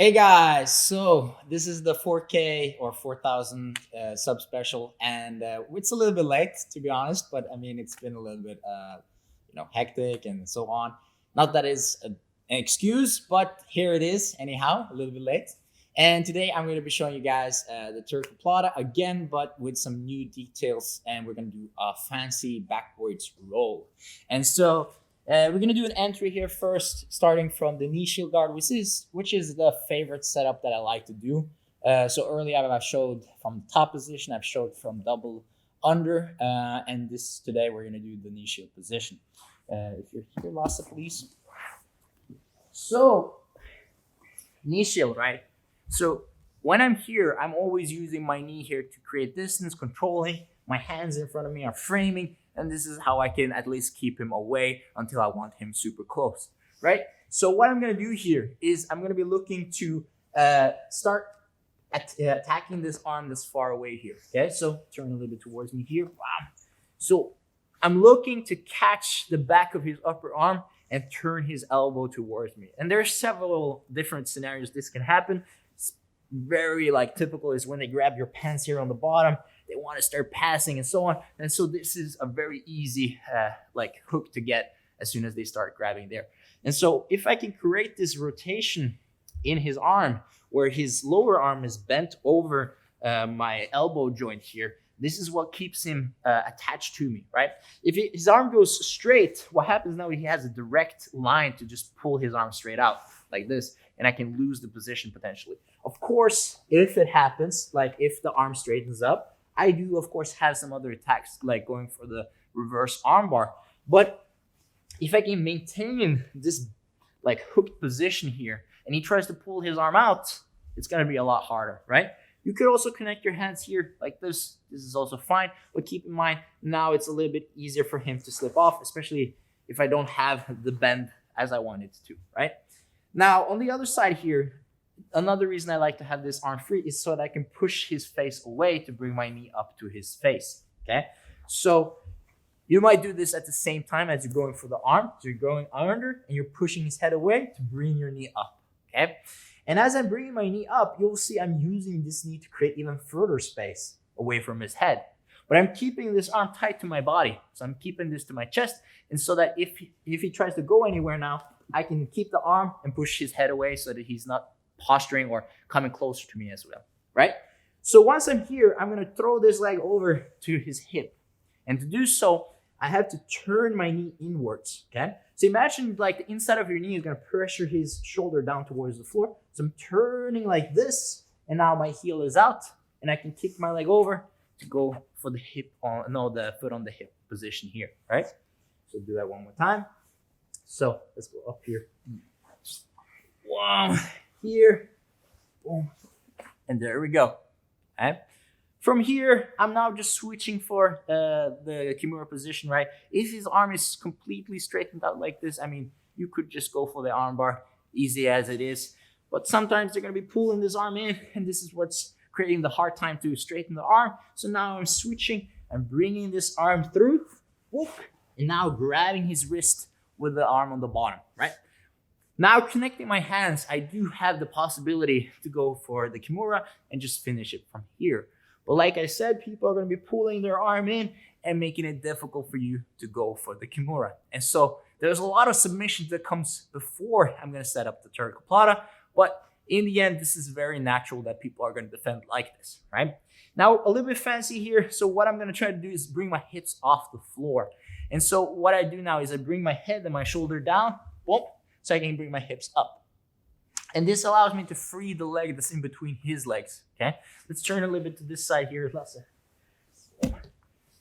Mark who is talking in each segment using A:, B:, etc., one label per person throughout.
A: Hey guys, so this is the 4K or 4000 sub special, and it's a little bit late to be honest, but I mean it's been a little bit hectic and so on. Not that is an excuse, but here it is anyhow, a little bit late. And today I'm going to be showing you guys the Tarikoplata again, but with some new details, and we're going to do a fancy backwards roll. And so we're gonna do an entry here first, starting from the knee shield guard, which is the favorite setup that I like to do. So earlier I've showed from top position, I've showed from double under, and this today we're gonna do the knee shield position. If you're here, Lassa, please. So knee shield, right? So when I'm here, I'm always using my knee here to create distance, controlling. My hands in front of me are framing, and this is how I can at least keep him away until I want him super close, right? So what I'm gonna do here is I'm gonna be looking to start attacking this arm that's far away here, okay? So turn a little bit towards me here, wow. So I'm looking to catch the back of his upper arm and turn his elbow towards me. And there are several different scenarios this can happen. It's very typical is when they grab your pants here on the bottom, they want to start passing and so on. And so this is a very easy hook to get as soon as they start grabbing there. And so if I can create this rotation in his arm where his lower arm is bent over my elbow joint here, this is what keeps him attached to me, right? If his arm goes straight, what happens now, he has a direct line to just pull his arm straight out like this, and I can lose the position potentially. Of course, if it happens, like if the arm straightens up, I do, of course, have some other attacks, like going for the reverse armbar. But if I can maintain this hooked position here, and he tries to pull his arm out, it's going to be a lot harder, right? You could also connect your hands here like this. This is also fine. But keep in mind, now it's a little bit easier for him to slip off, especially if I don't have the bend as I want it to, right? Now, on the other side here, another reason I like to have this arm free is so that I can push his face away to bring my knee up to his face, okay? So you might do this at the same time as you're going for the arm. So you're going under and you're pushing his head away to bring your knee up, okay? And as I'm bringing my knee up, you'll see I'm using this knee to create even further space away from his head. But I'm keeping this arm tight to my body. So I'm keeping this to my chest. And so that if he tries to go anywhere now, I can keep the arm and push his head away so that he's not posturing or coming closer to me as well, right? So once I'm here, I'm going to throw this leg over to his hip. And to do so, I have to turn my knee inwards, okay? So imagine the inside of your knee is going to pressure his shoulder down towards the floor. So I'm turning like this, and now my heel is out, and I can kick my leg over to go for the the foot on the hip position here, right? So do that one more time. So let's go up here. Wow. Here, boom, and there we go. Okay. From here, I'm now just switching for the Kimura position, right? If his arm is completely straightened out like this, I mean, you could just go for the armbar, easy as it is. But sometimes they're going to be pulling this arm in, and this is what's creating the hard time to straighten the arm. So now I'm switching, I'm bringing this arm through, whoop, and now grabbing his wrist with the arm on the bottom, right? Now connecting my hands, I do have the possibility to go for the Kimura and just finish it from here. But like I said, people are going to be pulling their arm in and making it difficult for you to go for the Kimura. And so there's a lot of submissions that comes before I'm going to set up the Tarikoplata. But in the end, this is very natural that people are going to defend like this, right? Now, a little bit fancy here. So what I'm going to try to do is bring my hips off the floor. And so what I do now is I bring my head and my shoulder down, boom, so I can bring my hips up. And this allows me to free the leg that's in between his legs, okay? Let's turn a little bit to this side here, Lasse.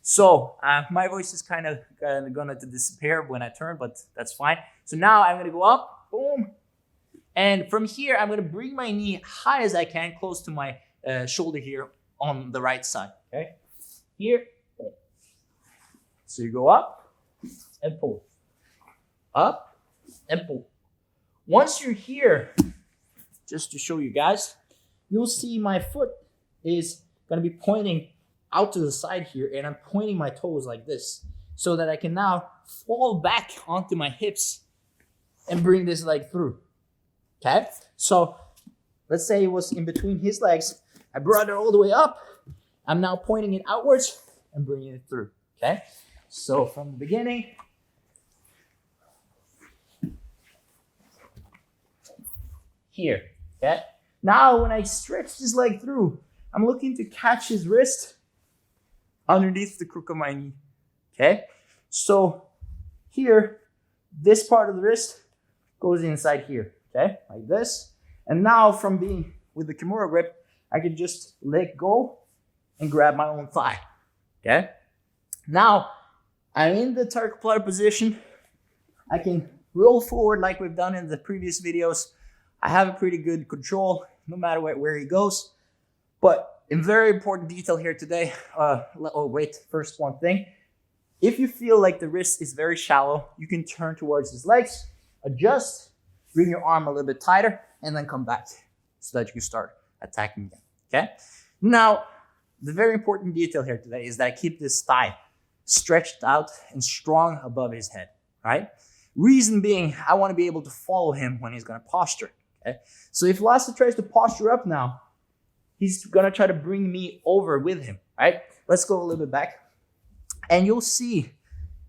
A: So my voice is kind of gonna disappear when I turn, but that's fine. So now I'm gonna go up, boom. And from here, I'm gonna bring my knee high as I can, close to my shoulder here on the right side, okay? Here, boom. So you go up and pull, up and pull. Once you're here, just to show you guys, you'll see my foot is going to be pointing out to the side here, and I'm pointing my toes like this so that I can now fall back onto my hips and bring this leg through. Okay? So let's say it was in between his legs. I brought it all the way up. I'm now pointing it outwards and bringing it through, okay? So from the beginning, here, okay? Now when I stretch this leg through, I'm looking to catch his wrist underneath the crook of my knee, okay? So here, this part of the wrist goes inside here, okay? Like this. And now from being with the Kimura grip, I can just let go and grab my own thigh, okay? Now, I'm in the Tarikoplata position. I can roll forward like we've done in the previous videos. I have a pretty good control no matter where he goes. But in very important detail here today, first one thing. If you feel like the wrist is very shallow, you can turn towards his legs, adjust, bring your arm a little bit tighter, and then come back so that you can start attacking again, okay? Now, the very important detail here today is that I keep this thigh stretched out and strong above his head, right? Reason being, I want to be able to follow him when he's going to posture, okay? So if Lasse tries to posture up now, he's going to try to bring me over with him, right? Let's go a little bit back. And you'll see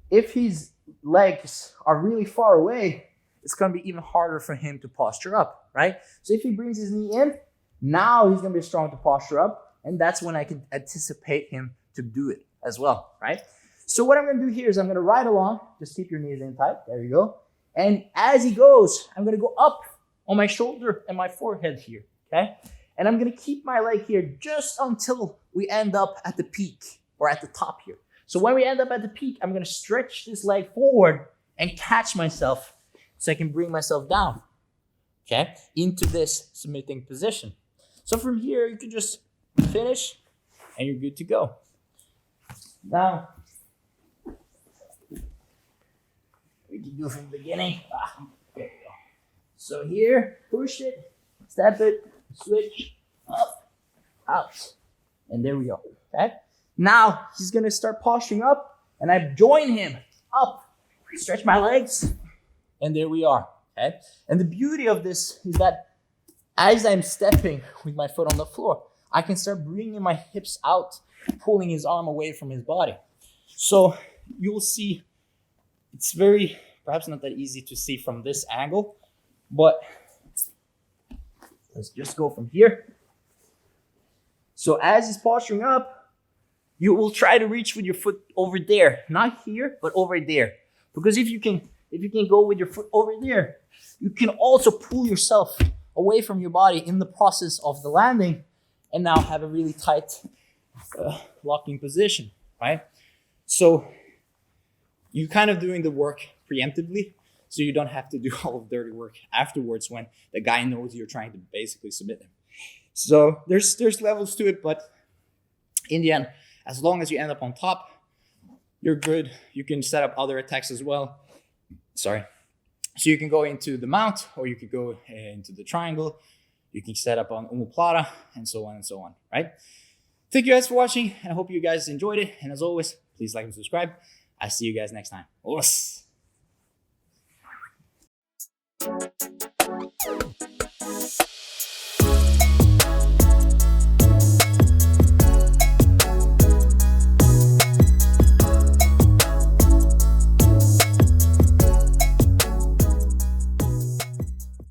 A: if his legs are really far away, it's going to be even harder for him to posture up, right? So if he brings his knee in, now he's going to be strong to posture up. And that's when I can anticipate him to do it as well, right? So what I'm going to do here is I'm going to ride along. Just keep your knees in tight. There you go. And as he goes, I'm going to go up on my shoulder and my forehead here, okay? And I'm going to keep my leg here just until we end up at the peak or at the top here. So when we end up at the peak, I'm going to stretch this leg forward and catch myself so I can bring myself down, okay, into this submitting position. So from here, you can just finish and you're good to go. Now, we can do from the beginning. There you go. So here, push it, step it, switch, up, out. And there we go, okay? Now, he's going to start posturing up, and I join him up, stretch my legs, and there we are, okay? And the beauty of this is that as I'm stepping with my foot on the floor, I can start bringing my hips out, pulling his arm away from his body. So you'll see it's very, perhaps not that easy to see from this angle, but let's just go from here. So as he's posturing up, you will try to reach with your foot over there, not here, but over there. Because if you can go with your foot over there, you can also pull yourself away from your body in the process of the landing and now have a really tight locking position, right? So you're kind of doing the work preemptively, so you don't have to do all the dirty work afterwards when the guy knows you're trying to basically submit him. So there's levels to it, but in the end, as long as you end up on top, you're good. You can set up other attacks as well. Sorry. So you can go into the mount, or you could go into the triangle. You can set up on omoplata, and so on, right? Thank you guys for watching, and I hope you guys enjoyed it. And as always, please like and subscribe. I'll see you guys next time. Os!